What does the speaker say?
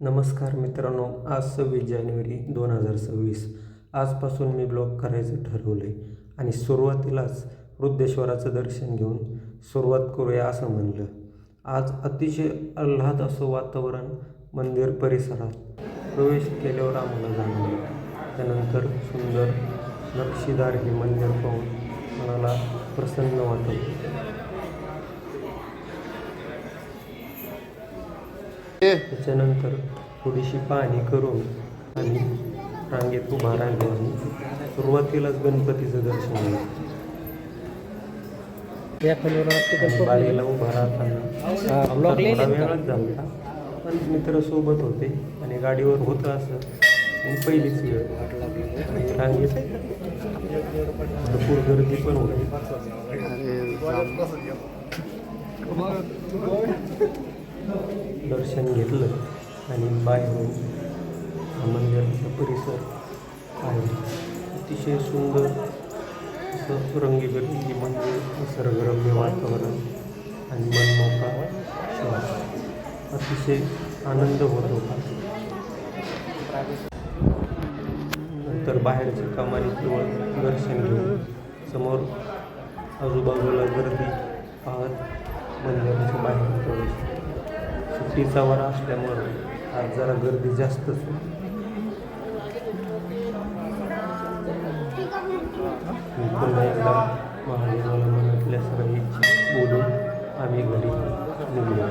नमस्कार मित्रांनो, आज 26 जानेवारी 2026. आजपासून मी ब्लॉग करायचं ठरवलं आहे आणि सुरुवातीलाच वृद्धेश्वराचं दर्शन घेऊन सुरुवात करूया असं म्हणलं. आज अतिशय आल्हाद असं वातावरण मंदिर परिसरात प्रवेश केल्यावर आम्हाला जाणवलं. त्यानंतर सुंदर नक्षीदार हे मंदिर पाहून मनाला प्रसन्न वाटलं. त्याच्यानंतर थोडीशी पाहणी करून आम्ही रांगेत उभा राहिलो आणि सुरुवातीलाच गणपतीचं दर्शन घेतलं. बारीला उभा राहताना थोडा वेळाच झाला, पण मित्र सोबत होते आणि गाडीवर होतं असं आणि पहिलीच वेळ आणि रांगेत भरपूर गर्दी पण होती. दर्शन घेतलं आणि बाहेरून मंदिराचा परिसर आहे. अतिशय सुंदर असं रंगीबेरंगी मंदिर, निसर्गरम्य वातावरण आणि मनमोकळा श्वास. अतिशय आनंद होत होता. नंतर बाहेरच्या कमानीजवळ दर्शन घेऊन समोर आजूबाजूला गर्दी पाहत मंदिराच्या बाहेर प्रवेश. सुट्टीचा वारा असल्यामुळं आज जरा गर्दी जास्तच होती. मी पुन्हा एकदा महादेवाला मनातल्या सर्व इच्छा बोलून आम्ही घरी निघलो.